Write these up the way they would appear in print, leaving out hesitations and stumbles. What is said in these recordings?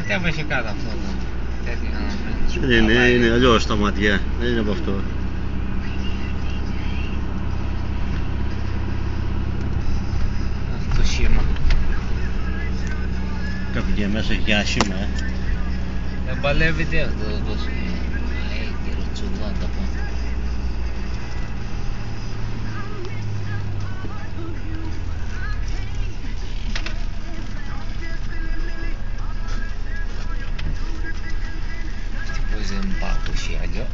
Κατέβασε κάτω αυτό εδώ. Είναι αλλιώς τα μάτια, δεν είναι από αυτό. Αυτό το σήμα. Κάποιο μέσα έχει ένα σήμα, Δεν παλεύεται αυτό το σήμα. Κύριε Τσουλάντα πω. Δεν πάω εσύ αλλιώς.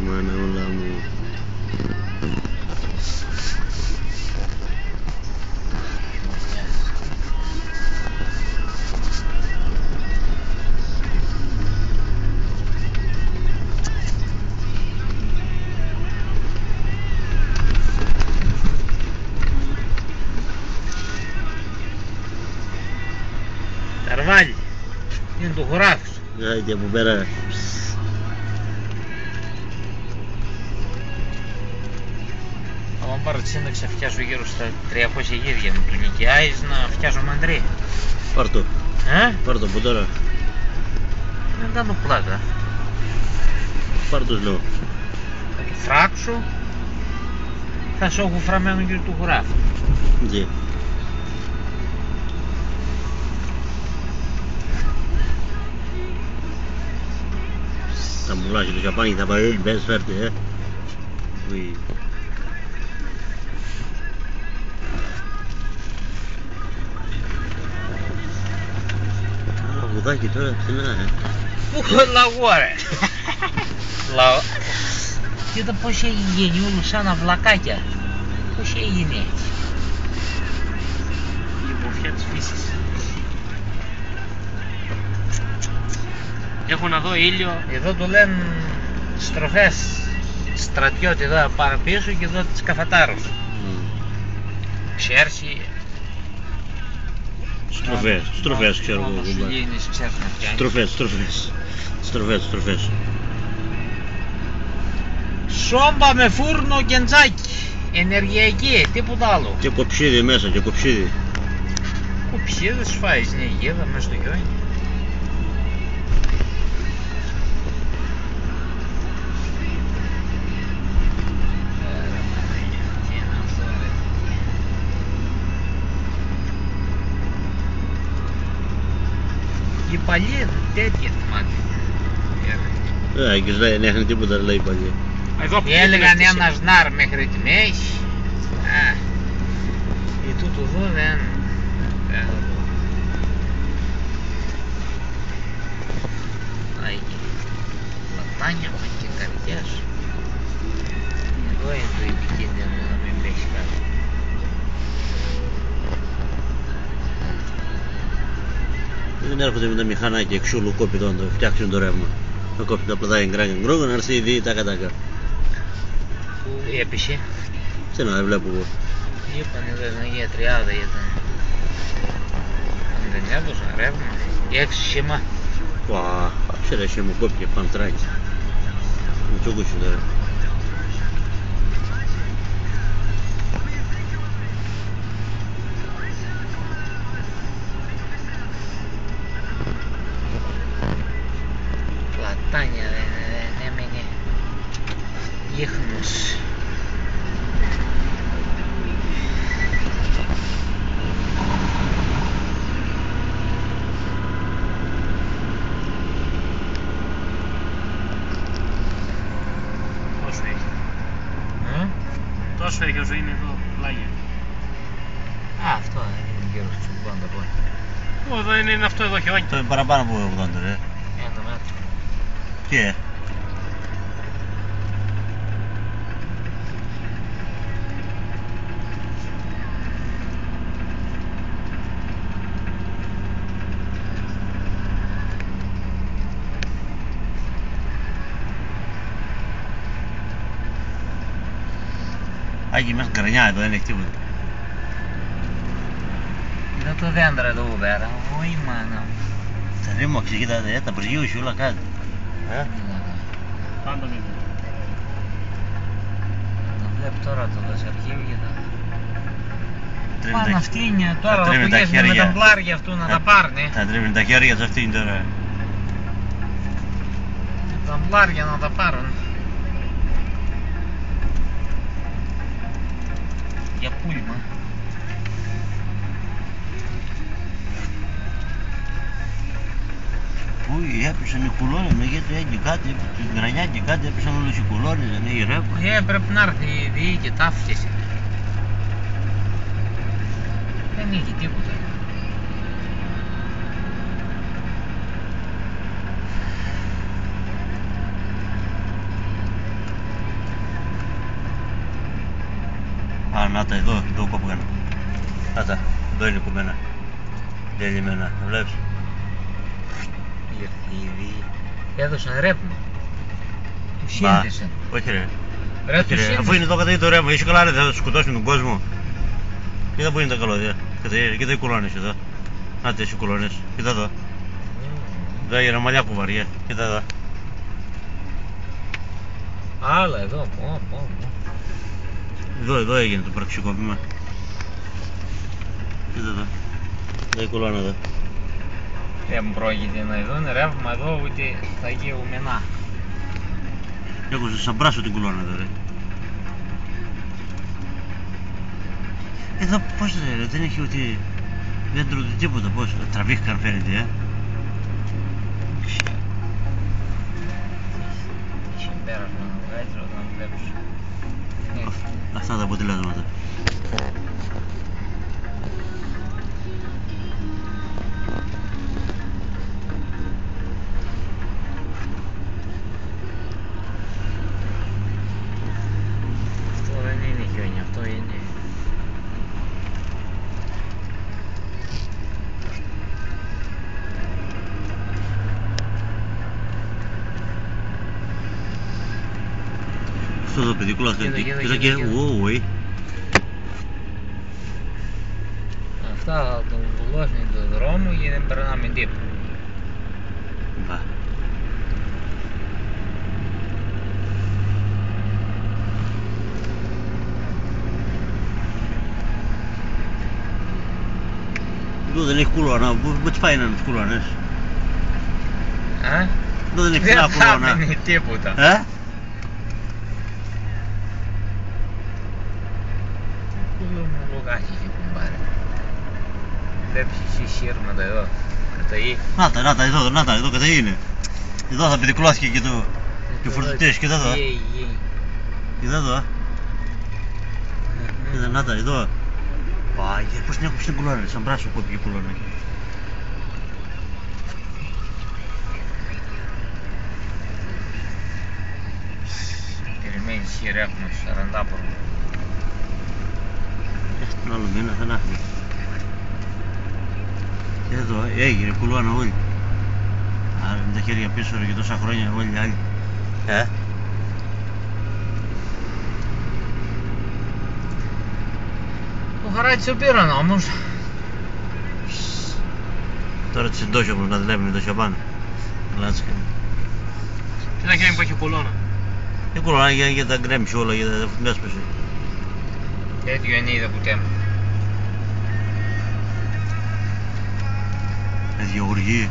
Μάνα όλα μου. Καρβάλι, είναι το χωράφι σου. Άιντε από πέρα. Αν πάρω τη σύνταξη θα φτιάσω γύρω στα 300 γίδια. Μου του νοικιάζεις να φτιάσω μαντρί. Πάρ' το. Πάρ' το από τώρα. Δεν κάνω πλάκα. Πάρ' το λέω. Θα το φράξω. Θα σου έχω φραμένο γύρω του χωράφι. Ναι. Τα μουλάκι του Ζαπάνι θα πάει, μπες φέρτε, Ουι. Αγουδάκι τώρα ψινά, Λαγό ρε. Λαγό. Κοίτα πως έχει γίνει όλο σαν αυλακάκια. Πως έγινε έτσι. Η υποφιά της φύσης. Έχω να δω ήλιο. Εδώ το λένε στροφές στρατιώτη εδώ πάνω πίσω και εδώ της Καφατάρους. Ξέρσι. Στροφές ξέρω εγώ. Στροφές. Σόμπα με φούρνο και τζάκι. Ενεργειακή, τίποτα άλλο. Και κοψίδι μέσα, και κοψίδι. Κοψίδι σου φάει στην Αιγίδα μέσα στο χιόνι. Οι παλιοί τέτοια θυμάται. Και δεν έχουν τίποτα λέει παλιοί. Έλεγαν ένας νάρ μέχρι τη μέση. Και τούτο εδώ δεν... Πλατάνια μα και καρδιάς. Εδώ είναι το επικίνδυνο να μην πέσει κάτω. Δεν έρχονται με τα μηχανάκια εξούλου κόπιτο να το φτιάξουν το ρεύμα. Να κόψουν τα πλατάνια γκράγκ να έρθει ήδη τάκα. Που έπεισε. Στενά δεν βλέπω εγώ. Είπαν εδώ στην Αγία Τριάδα ήταν. Αν δεν έδωσαν ρεύμα. 6 σήμα. Πα, ξέρε σήμα κόπηκε παντράκι. Μου τσούκουσε τώρα. Πλατάνια δεν έμεινε ίχνος. Τόσο έχει όσο είναι εδώ πλάγια. Αυτό είναι γύρω στους 80 πόνοι. Εδώ είναι αυτό εδώ χιόνι. Αυτό είναι παραπάνω από 80 ρε. Ένα μέτρο. Και Άγγι μέσα γκρανιά εδώ, δεν έχει τίποτα. Κοίτα το δέντρο εδώ πέρα, όχι μάνα μου. Τα ρίμωξε, κοίτα, τα προσγείωσε όλα κάτω. Πάντα με δει. Το βλέπω τώρα το δασαρχείο, κοίτα. Τρίβει Πάνω τα- αυτήν τώρα θα τρίβει τα πηγαίνουν με χέρια. τα μπλάρια αυτού να τα πάρνε. Θα τρίβουν τα χέρια σε αυτήν τώρα. Τα μπλάρια να τα πάρουν. Για πούλμα. Πού έπεσαν οι κουλώνες, γιατί έγινε κάτι, την γκρανιά και κάτι, έπεσαν όλες οι κουλώνες, δεν έχει ρεύμα. Πρέπει να έρθει η ΔΕΗ και τα άφησε. Δεν είχε τίποτα. Α, να τα, εδώ κόπηκαν. Να τα, εδώ είναι κομμένα. Διαλυμένα, τα βλέπεις. Ήρθε η ΔΕΗ. Έδωσαν ρεύμα. Του Μα, σύνδεσαν. όχι ρε. Ρε, Όχι, του ρε. Αφού σύνδεσαν. είναι εδώ κατά το ρεύμα, είσαι καλά ρε, θα σκοτώσουν τον κόσμο. Κοίτα που είναι τα καλώδια. Κοίτα οι κουλώνες εδώ. Να τις οι κουλώνες. Κοίτα εδώ. Εδώ έγινε μαλλιά κουβαριά. Κοίτα εδώ. Άλλα εδώ. Εδώ έγινε το πραξικόπημα. Κοίτα εδώ. Εδώ η κουλώνα εδώ. Δεν πρόκειται να δουν ρεύμα εδώ ούτε θα γεωμενά. Έχω σαν πράσο την κουλώνα εδώ ρε. Εδώ πώς ρε, δεν έχει ούτε δέντρο ούτε τίποτα, πώς, τραβήχηκαν φαίνεται Συμπέρασμα να βγάζεις όταν βλέπεις. Αυτά τα αποτελέσματα. Αυτό δεν είναι χιόνι, αυτό είναι. Αυτό το παιδί κουλάστηκε. Κοίτα και, ουουουι. Αυτά θα τον βουλώσουν τον δρόμο και δεν περνάμε τίποτα. Μπα. Εδώ δεν έχει κουλώνα, πού τις πάει να είναι τις κουλώνες. Εδώ δεν έχει Δεν θα κουλώνα. μείνει τίποτα. Κουλούμε λογάκι και κουμπάρε. Βλέπεις εσύ σύρματα εδώ, καταγεί. Να τα, εδώ κατά είναι. Εδώ θα πηδικλώθηκε και το... και φορτωτές, κοίτα εδώ. Κοίτα εδώ. Κοίτα, να τα, εδώ. Πάγια, πώς την έκοψε την κουλώνα, σαν πράσο που έπηγε κουλώνα. Περιμένεις εσύ ρεύμα στους 40 πόρου. Τον άλλο μήνα θα να έχουμε. Και εδώ έγινε κουλώνα όλοι. Άρα με τα χέρια πίσω ρε, και τόσα χρόνια όλοι οι άλλοι. Το χαράτσι το πήραν όμως. Τώρα τις εντός όμως να δουλεύουν εδώ πάνω. Λάτσικα. Τι να γίνει που έχει κολόνα. Η κουλώνα για τα γκρέμψη όλα, για τα μέσπασε. Τέτοιο είναι είδα που τέμω. Διαγωργεί.